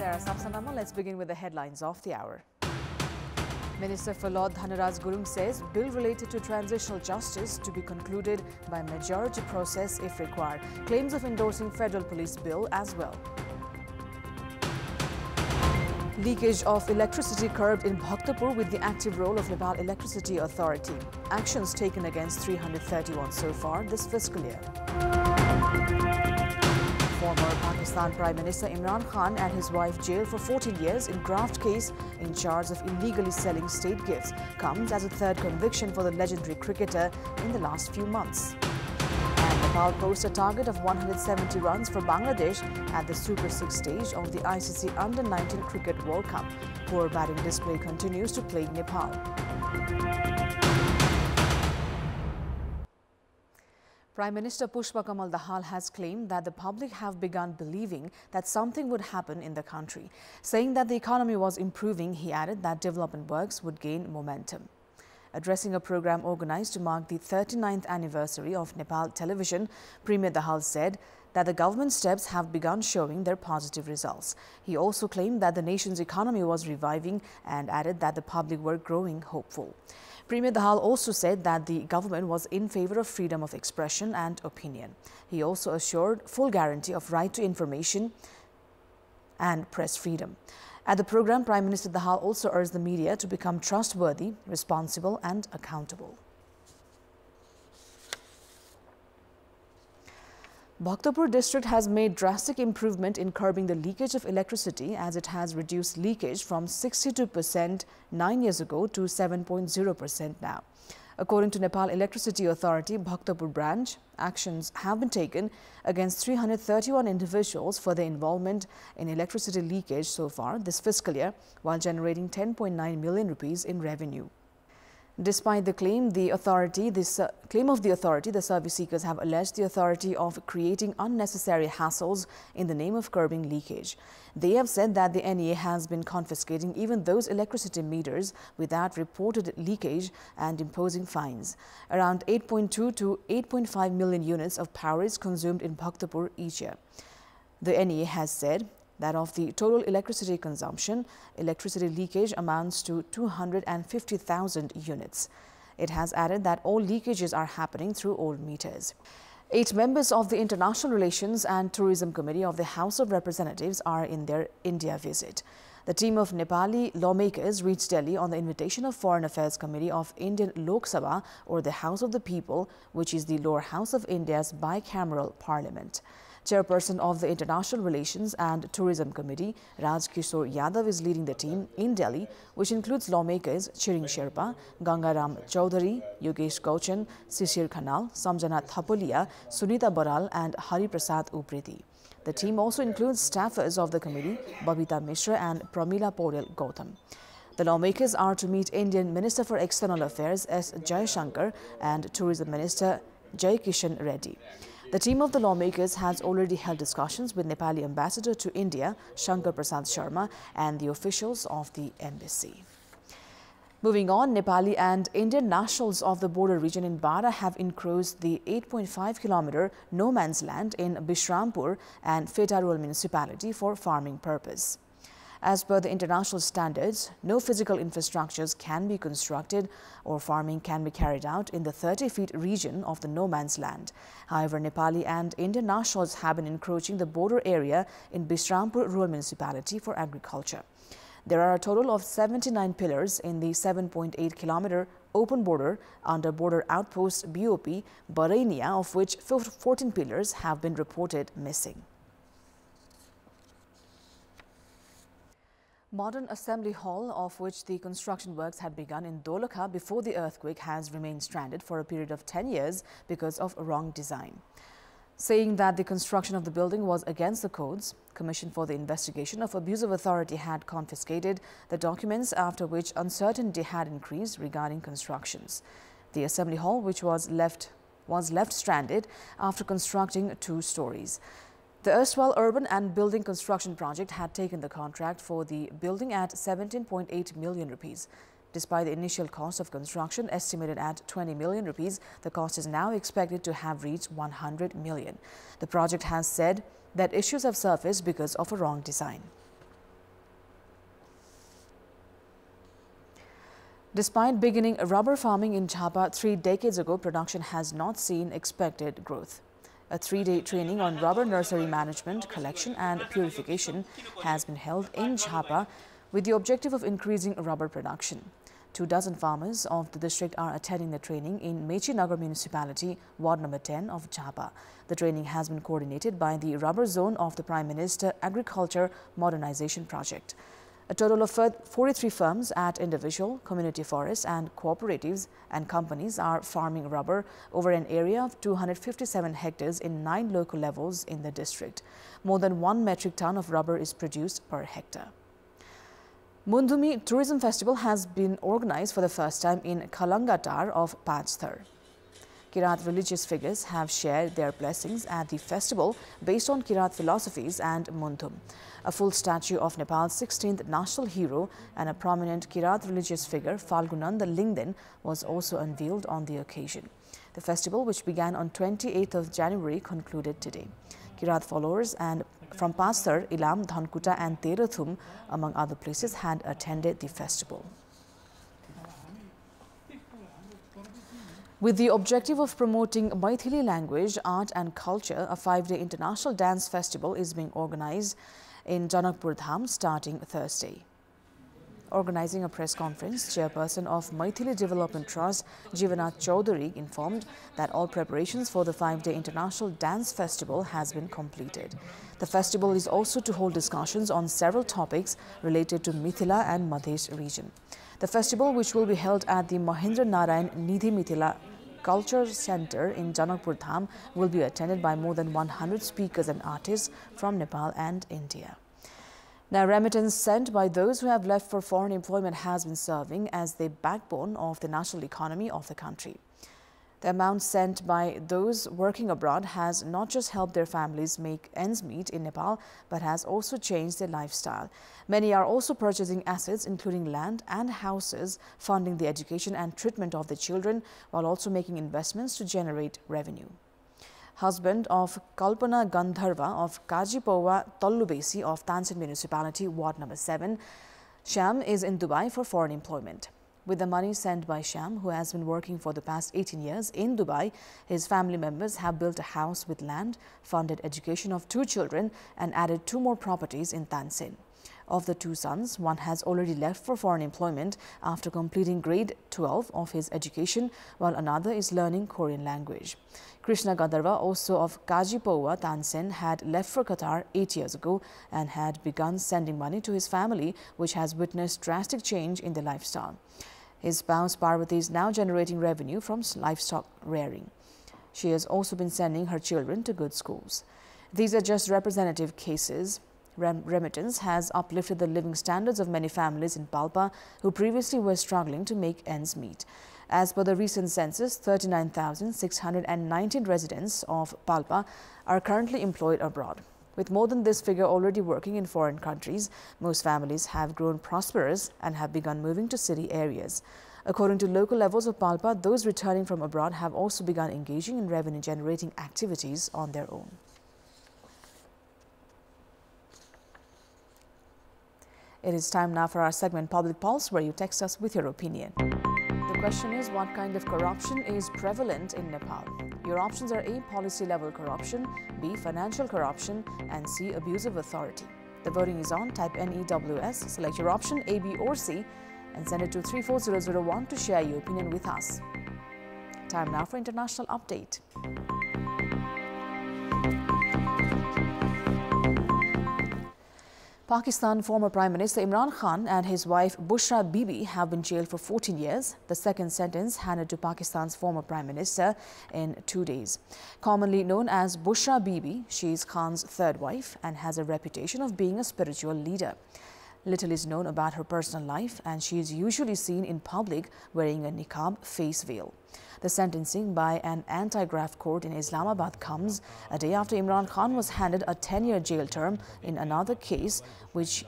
there, Sapsanamma. Let's begin with the headlines of the hour. Minister for Law Dhanaraj Gurung says bill related to transitional justice to be concluded by majority process if required. Claims of endorsing federal police bill as well. Leakage of electricity curbed in Bhaktapur with the active role of Nepal Electricity Authority. Actions taken against 331 so far this fiscal year. Former Pakistan Prime Minister Imran Khan and his wife jailed for 14 years in graft case in charge of illegally selling state gifts comes as a third conviction for the legendary cricketer in the last few months. And Nepal posts a target of 170 runs for Bangladesh at the Super 6 stage of the ICC Under-19 Cricket World Cup. Poor batting display continues to plague Nepal. Prime Minister Pushpa Kamal Dahal has claimed that the public have begun believing that something would happen in the country. Saying that the economy was improving, he added that development works would gain momentum. Addressing a program organized to mark the 39th anniversary of Nepal television, Premier Dahal said that the government steps have begun showing their positive results. He also claimed that the nation's economy was reviving and added that the public were growing hopeful. Premier Dahal also said that the government was in favor of freedom of expression and opinion. He also assured full guarantee of right to information and press freedom. At the program, Prime Minister Dahal also urged the media to become trustworthy, responsible and accountable. Bhaktapur district has made drastic improvement in curbing the leakage of electricity as it has reduced leakage from 62% 9 years ago to 7.0% now. According to Nepal Electricity Authority, Bhaktapur branch, actions have been taken against 331 individuals for their involvement in electricity leakage so far this fiscal year, while generating 10.9 million rupees in revenue. Despite the claim of the authority, the service seekers have alleged the authority of creating unnecessary hassles in the name of curbing leakage. They have said that the NEA has been confiscating even those electricity meters without reported leakage and imposing fines. Around 8.2 to 8.5 million units of power is consumed in Bhaktapur each year. The NEA has said that of the total electricity consumption, electricity leakage amounts to 250,000 units. It has added that all leakages are happening through old meters. 8 members of the International Relations and Tourism Committee of the House of Representatives are in their India visit. The team of Nepali lawmakers reached Delhi on the invitation of Foreign Affairs Committee of Indian Lok Sabha, or the House of the People, which is the lower house of India's bicameral parliament. Chairperson of the International Relations and Tourism Committee, Raj Kishore Yadav, is leading the team in Delhi, which includes lawmakers Chiring Sherpa, Gangaram Chaudhary, Yogesh Gauchan, Sishir Khanal, Samjana Thapolia, Sunita Baral and Hari Prasad Upreti. The team also includes staffers of the committee, Babita Mishra and Pramila Paudel Gautam. The lawmakers are to meet Indian Minister for External Affairs S. Jaishankar and Tourism Minister Jai Kishan Reddy. The team of the lawmakers has already held discussions with Nepali Ambassador to India, Shankar Prasad Sharma, and the officials of the embassy. Moving on, Nepali and Indian nationals of the border region in Bara have encroached the 8.5-kilometer no man's land in Bishrampur and Feta Rural Municipality for farming purpose. As per the international standards, no physical infrastructures can be constructed or farming can be carried out in the 30-feet region of the no man's land. However, Nepali and Indian nationals have been encroaching the border area in Bishrampur Rural Municipality for agriculture. There are a total of 79 pillars in the 7.8-kilometer open border under border outpost BOP Barainia, of which 14 pillars have been reported missing. Modern assembly hall, of which the construction works had begun in Dolakha before the earthquake, has remained stranded for a period of 10 years because of wrong design. Saying that the construction of the building was against the codes, Commission for the Investigation of Abuse of Authority had confiscated the documents, after which uncertainty had increased regarding constructions. The assembly hall, which was left stranded after constructing 2 stories. The erstwhile urban and building construction project had taken the contract for the building at 17.8 million rupees. Despite the initial cost of construction estimated at 20 million rupees, the cost is now expected to have reached 100 million. The project has said that issues have surfaced because of a wrong design. Despite beginning rubber farming in Jhapa 3 decades ago, production has not seen expected growth. A 3-day training on rubber nursery management, collection and purification has been held in Jhapa with the objective of increasing rubber production. 24 farmers of the district are attending the training in Mechinagar municipality, ward number 10 of Jhapa. The training has been coordinated by the rubber zone of the Prime Minister Agriculture Modernization Project. A total of 43 firms at individual, community forests and cooperatives and companies are farming rubber over an area of 257 hectares in 9 local levels in the district. More than 1 metric ton of rubber is produced per hectare. Mundum Tourism Festival has been organized for the first time in Kalangatar of Pachthar. Kirat religious figures have shared their blessings at the festival based on Kirat philosophies and Mundum. A full statue of Nepal's 16th national hero and a prominent Kirat religious figure, Falgunanda Lingden, was also unveiled on the occasion. The festival, which began on 28th of January, concluded today. Kirat followers and from Pachthar, Ilam, Dhankuta and Terathum, among other places, had attended the festival. With the objective of promoting Maithili language, art and culture, a 5-day international dance festival is being organized in Janakpur Dham starting Thursday. Organizing a press conference, Chairperson of Maithili Development Trust, Jivanath Chaudhary, informed that all preparations for the 5-day international dance festival has been completed. The festival is also to hold discussions on several topics related to Mithila and Madhesh region. The festival, which will be held at the Mahendra Narayan Nidhi Mithila Culture Center in Janakpur Dham, will be attended by more than 100 speakers and artists from Nepal and India. Now, remittance sent by those who have left for foreign employment has been serving as the backbone of the national economy of the country. The amount sent by those working abroad has not just helped their families make ends meet in Nepal, but has also changed their lifestyle. Many are also purchasing assets, including land and houses, funding the education and treatment of the children, while also making investments to generate revenue. Husband of Kalpana Gandharva of Kajipowa Tollubesi of Tansin Municipality, Ward number 7, Shyam is in Dubai for foreign employment. With the money sent by Shyam, who has been working for the past 18 years in Dubai, his family members have built a house with land, funded education of 2 children and added 2 more properties in Tansin. Of the 2 sons, one has already left for foreign employment after completing grade 12 of his education, while another is learning Korean language. Krishna Gandharva, also of Kajipowa, Tansen, had left for Qatar 8 years ago and had begun sending money to his family, which has witnessed drastic change in their lifestyle. His spouse Parvati is now generating revenue from livestock rearing. She has also been sending her children to good schools. These are just representative cases. Remittance has uplifted the living standards of many families in Palpa who previously were struggling to make ends meet. As per the recent census, 39,619 residents of Palpa are currently employed abroad. With more than this figure already working in foreign countries, most families have grown prosperous and have begun moving to city areas. According to local levels of Palpa, those returning from abroad have also begun engaging in revenue-generating activities on their own. It is time now for our segment Public Pulse, where you text us with your opinion. The question is, what kind of corruption is prevalent in Nepal? Your options are A. Policy-level corruption, B. Financial corruption, and C. Abuse of authority. The voting is on. Type NEWS, select your option A, B or C, and send it to 34001 to share your opinion with us. Time now for international update. Pakistan former Prime Minister Imran Khan and his wife Bushra Bibi have been jailed for 14 years, the second sentence handed to Pakistan's former Prime Minister in 2 days. Commonly known as Bushra Bibi, she is Khan's third wife and has a reputation of being a spiritual leader. Little is known about her personal life, and she is usually seen in public wearing a niqab face veil. The sentencing by an anti-graft court in Islamabad comes a day after Imran Khan was handed a 10-year jail term in another case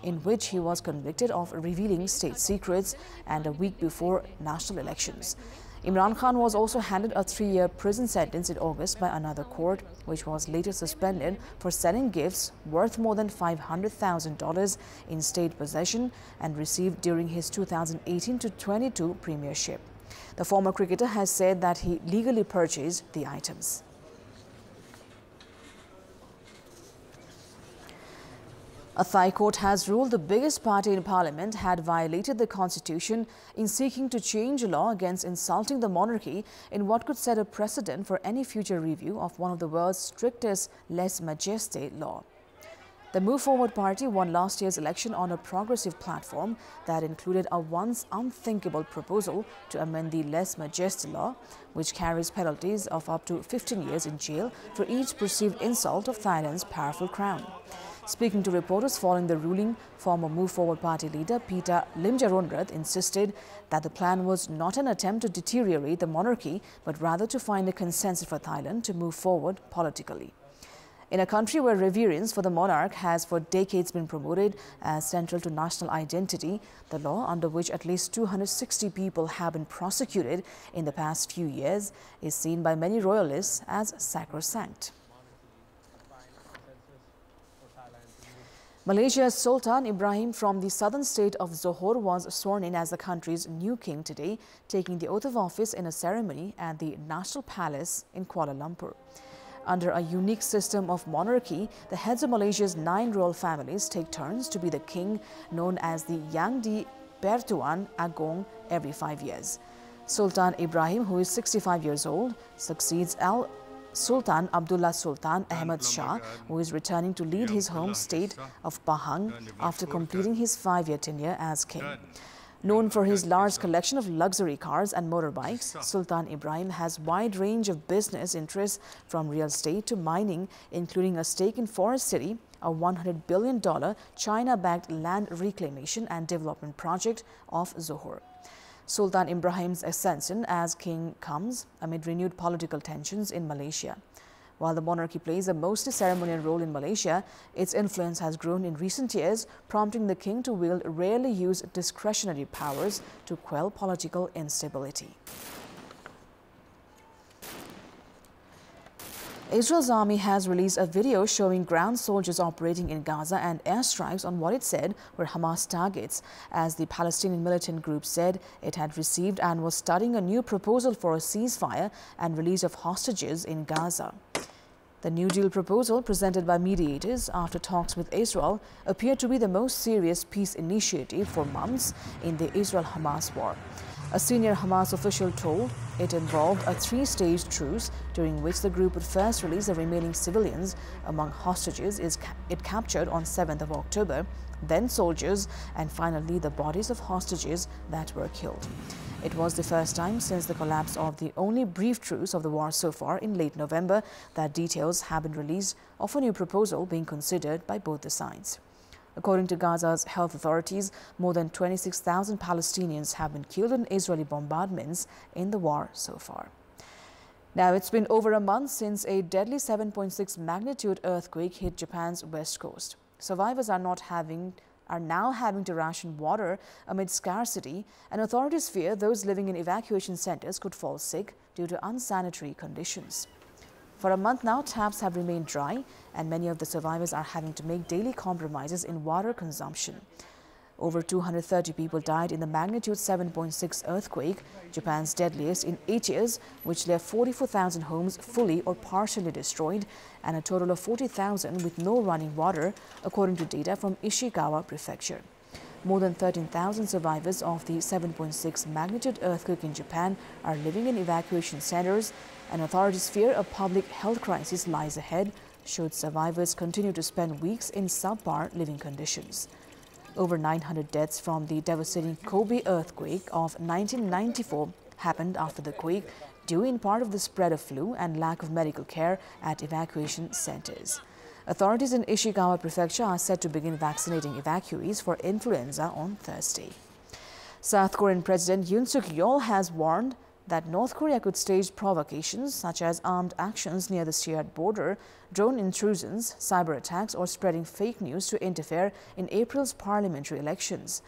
in which he was convicted of revealing state secrets, and a week before national elections. Imran Khan was also handed a 3-year prison sentence in August by another court, which was later suspended for selling gifts worth more than $500,000 in state possession and received during his 2018-22 premiership. The former cricketer has said that he legally purchased the items. A Thai court has ruled the biggest party in parliament had violated the constitution in seeking to change a law against insulting the monarchy in what could set a precedent for any future review of one of the world's strictest lèse majesté law. The Move Forward party won last year's election on a progressive platform that included a once unthinkable proposal to amend the lèse majesté law, which carries penalties of up to 15 years in jail for each perceived insult of Thailand's powerful crown. Speaking to reporters following the ruling, former Move Forward party leader Peter Limjaronrath insisted that the plan was not an attempt to deteriorate the monarchy, but rather to find a consensus for Thailand to move forward politically. In a country where reverence for the monarch has for decades been promoted as central to national identity, the law under which at least 260 people have been prosecuted in the past few years is seen by many royalists as sacrosanct. Malaysia's Sultan Ibrahim from the southern state of Johor was sworn in as the country's new king today, taking the oath of office in a ceremony at the National Palace in Kuala Lumpur. Under a unique system of monarchy, the heads of Malaysia's 9 royal families take turns to be the king, known as the Yang di Pertuan Agong, every 5 years. Sultan Ibrahim, who is 65 years old, succeeds Sultan Abdullah Sultan Ahmad Shah, who is returning to lead his home state of Pahang after completing his 5-year tenure as king. Known for his large collection of luxury cars and motorbikes, Sultan Ibrahim has a wide range of business interests from real estate to mining, including a stake in Forest City, a $100 billion China-backed land reclamation and development project of Johor. Sultan Ibrahim's ascension as king comes amid renewed political tensions in Malaysia. While the monarchy plays a mostly ceremonial role in Malaysia, its influence has grown in recent years, prompting the king to wield rarely used discretionary powers to quell political instability. Israel's army has released a video showing ground soldiers operating in Gaza and airstrikes on what it said were Hamas targets, as the Palestinian militant group said it had received and was studying a new proposal for a ceasefire and release of hostages in Gaza. The New Deal proposal, presented by mediators after talks with Israel, appeared to be the most serious peace initiative for months in the Israel-Hamas war. A senior Hamas official told it involved a 3-stage truce during which the group would first release the remaining civilians among hostages it captured on 7th of October, then soldiers, and finally the bodies of hostages that were killed. It was the first time since the collapse of the only brief truce of the war so far in late November that details have been released of a new proposal being considered by both the sides. According to Gaza's health authorities, more than 26,000 Palestinians have been killed in Israeli bombardments in the war so far. Now, it's been over a month since a deadly 7.6 magnitude earthquake hit Japan's west coast. Survivors are now having to ration water amid scarcity, and authorities fear those living in evacuation centers could fall sick due to unsanitary conditions. For a month now, taps have remained dry, and many of the survivors are having to make daily compromises in water consumption. Over 230 people died in the magnitude 7.6 earthquake, Japan's deadliest in 8 years, which left 44,000 homes fully or partially destroyed and a total of 40,000 with no running water, according to data from Ishikawa Prefecture. More than 13,000 survivors of the 7.6 magnitude earthquake in Japan are living in evacuation centers, and authorities fear a public health crisis lies ahead should survivors continue to spend weeks in subpar living conditions. Over 900 deaths from the devastating Kobe earthquake of 1994 happened after the quake, due in part of the spread of flu and lack of medical care at evacuation centers. Authorities in Ishikawa Prefecture are set to begin vaccinating evacuees for influenza on Thursday. South Korean President Yoon Suk-yeol has warned that North Korea could stage provocations such as armed actions near the shared border, drone intrusions, cyber attacks, or spreading fake news to interfere in April's parliamentary elections.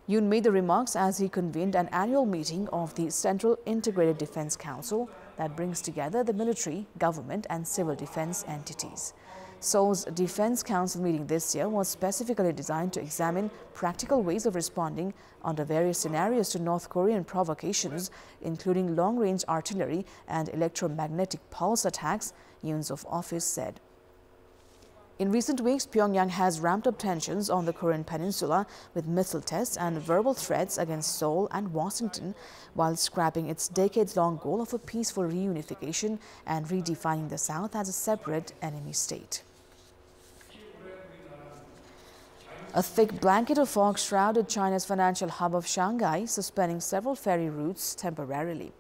Yoon made the remarks as he convened an annual meeting of the Central Integrated Defense Council that brings together the military, government and civil defense entities. Seoul's Defense Council meeting this year was specifically designed to examine practical ways of responding under various scenarios to North Korean provocations, including long-range artillery and electromagnetic pulse attacks, Yoon's office said. In recent weeks, Pyongyang has ramped up tensions on the Korean peninsula with missile tests and verbal threats against Seoul and Washington, while scrapping its decades-long goal of a peaceful reunification and redefining the South as a separate enemy state. A thick blanket of fog shrouded China's financial hub of Shanghai, suspending several ferry routes temporarily.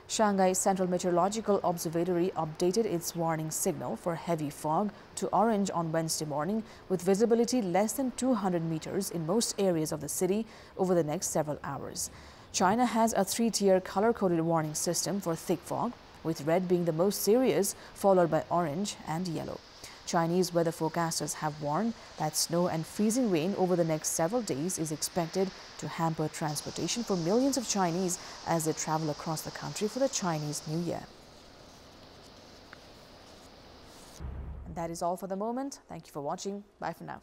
Shanghai Central Meteorological Observatory updated its warning signal for heavy fog to orange on Wednesday morning, with visibility less than 200 meters in most areas of the city over the next several hours. China has a three-tier color-coded warning system for thick fog, with red being the most serious, followed by orange and yellow. Chinese weather forecasters have warned that snow and freezing rain over the next several days is expected to hamper transportation for millions of Chinese as they travel across the country for the Chinese New Year. And that is all for the moment. Thank you for watching. Bye for now.